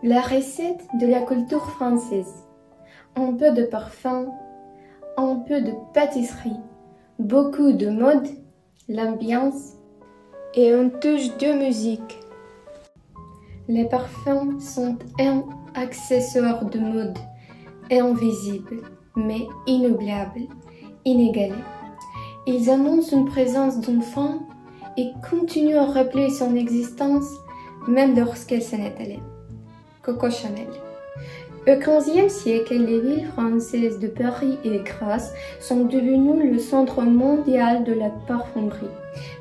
La recette de la culture française. Un peu de parfum, un peu de pâtisserie, beaucoup de mode, l'ambiance et une touche de musique. Les parfums sont un accessoire de mode, invisible, mais inoubliable, inégalé. Ils annoncent une présence d'une femme et continuent à rappeler son existence même lorsqu'elle s'en est allée. Coco Chanel. Au XVe siècle, les villes françaises de Paris et Grasse sont devenues le centre mondial de la parfumerie.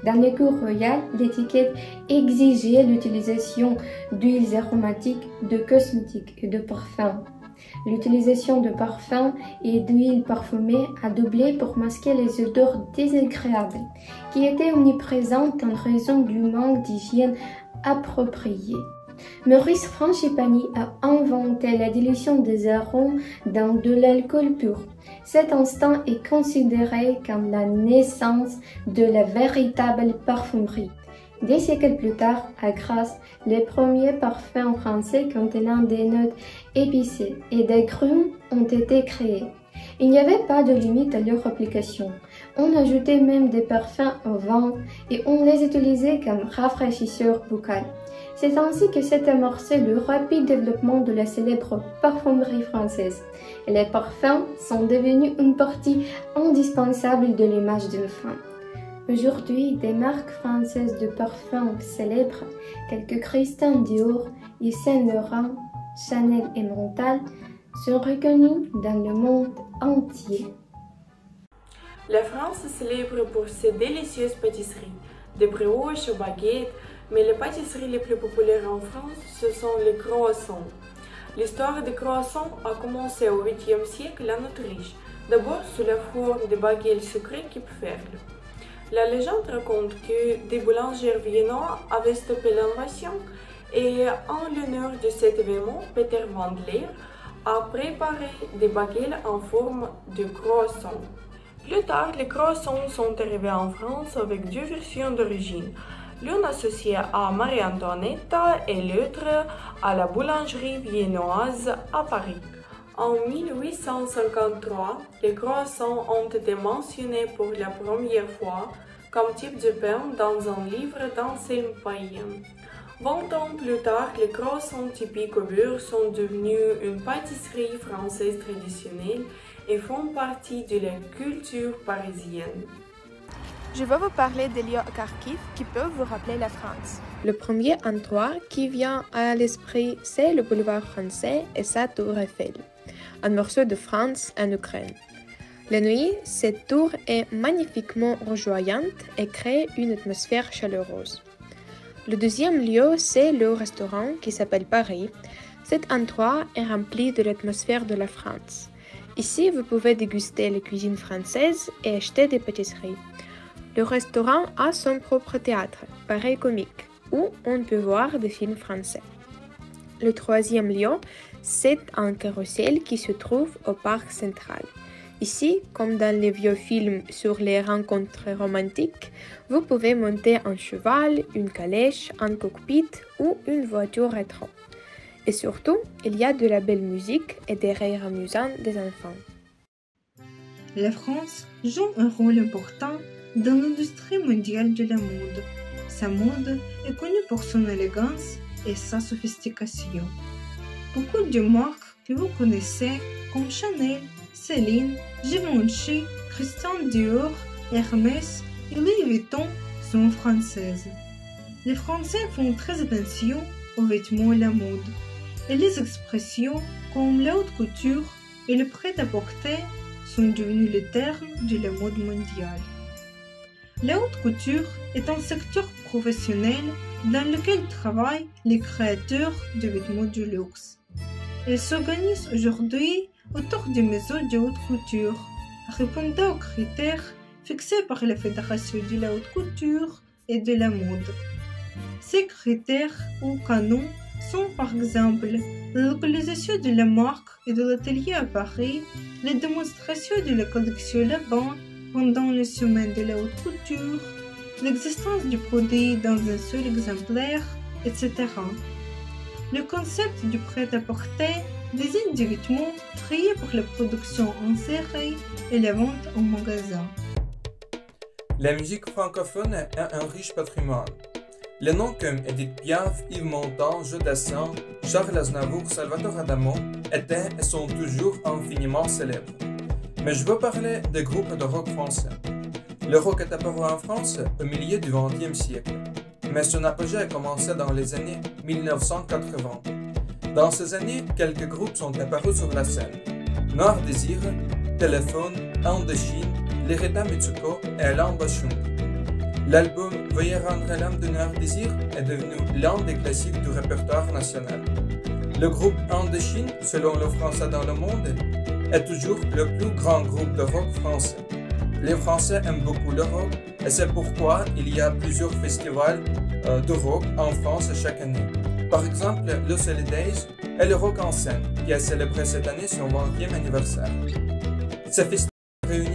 Dans les cours royales, l'étiquette exigeait l'utilisation d'huiles aromatiques, de cosmétiques et de parfums. L'utilisation de parfums et d'huiles parfumées a doublé pour masquer les odeurs désagréables qui étaient omniprésentes en raison du manque d'hygiène appropriée. Maurice Frangipani a inventé la dilution des arômes dans de l'alcool pur. Cet instant est considéré comme la naissance de la véritable parfumerie. Des siècles plus tard, à Grasse, les premiers parfums français contenant des notes épicées et d'agrumes ont été créés. Il n'y avait pas de limite à leur application. On ajoutait même des parfums au vin et on les utilisait comme rafraîchisseur buccal. C'est ainsi que s'est amorcé le rapide développement de la célèbre parfumerie française. Et les parfums sont devenus une partie indispensable de l'image d'une femme. Aujourd'hui, des marques françaises de parfums célèbres, telles que Christian Dior, Yves Saint Laurent, Chanel et Montal, sont reconnues dans le monde entier. La France est célèbre pour ses délicieuses pâtisseries, des brioches aux baguettes, mais les pâtisseries les plus populaires en France, ce sont les croissants. L'histoire des croissants a commencé au 8e siècle en Autriche, d'abord sous la forme de baguettes sucrées qui perlent. La légende raconte que des boulangers viennois avaient stoppé l'invasion et en l'honneur de cet événement, Peter Wandler a préparé des baguettes en forme de croissants. Plus tard, les croissants sont arrivés en France avec deux versions d'origine, l'une associée à Marie-Antoinette et l'autre à la boulangerie viennoise à Paris. En 1853, les croissants ont été mentionnés pour la première fois comme type de pain dans un livre d'Anselme Payen. 20 ans plus tard, les croissants typiques au beurre sont devenus une pâtisserie française traditionnelle et font partie de la culture parisienne. Je vais vous parler des lieux Kharkiv qui peuvent vous rappeler la France. Le premier endroit qui vient à l'esprit, c'est le boulevard français et sa tour Eiffel, un morceau de France en Ukraine. La nuit, cette tour est magnifiquement rougeoyante et crée une atmosphère chaleureuse. Le deuxième lieu, c'est le restaurant qui s'appelle Paris. Cet endroit est rempli de l'atmosphère de la France. Ici, vous pouvez déguster la cuisine française et acheter des pâtisseries. Le restaurant a son propre théâtre, Paris Comique, où on peut voir des films français. Le troisième lieu, c'est un carrousel qui se trouve au parc central. Ici, comme dans les vieux films sur les rencontres romantiques, vous pouvez monter un cheval, une calèche, un cockpit ou une voiture rétro. Et surtout, il y a de la belle musique et des rires amusants des enfants. La France joue un rôle important dans l'industrie mondiale de la mode. Sa mode est connue pour son élégance et sa sophistication. Beaucoup de marques que vous connaissez, comme Chanel, Céline, Givenchy, Christian Dior, Hermès et Louis Vuitton sont françaises. Les Français font très attention aux vêtements et la mode, et les expressions comme la haute couture et le prêt-à-porter sont devenus les termes de la mode mondiale. La haute couture est un secteur professionnel dans lequel travaillent les créateurs de vêtements de luxe. Elle s'organise aujourd'hui autour des maisons de haute couture, répondant aux critères fixés par la Fédération de la haute couture et de la mode. Ces critères ou canons sont par exemple la localisation de la marque et de l'atelier à Paris, la démonstration de la collection là-bas pendant les semaines de la haute couture, l'existence du produit dans un seul exemplaire, etc. Le concept du prêt-à-porter désigne directement trier pour la production en série et la vente en magasin. La musique francophone a un riche patrimoine. Les noms comme Edith Piaf, Yves Montand, Joe Dassin, Charles Aznavour, Salvatore Adamo étaient et sont toujours infiniment célèbres. Mais je veux parler des groupes de rock français. Le rock est apparu en France au milieu du XXe siècle, mais son apogée a commencé dans les années 1980. Dans ces années, quelques groupes sont apparus sur la scène. Noir Désir, Téléphone, Indochine, Lerita Mitsuko et Alain Bachung. L'album Veuillez rendre l'âme de Noir Désir est devenu l'un des classiques du répertoire national. Le groupe Indochine, selon le Français dans le monde, est toujours le plus grand groupe de rock français. Les Français aiment beaucoup le rock et c'est pourquoi il y a plusieurs festivals de rock en France chaque année. Par exemple, le Solidays et le Rock en scène qui a célébré cette année son 20e anniversaire. Ces festivals réunissent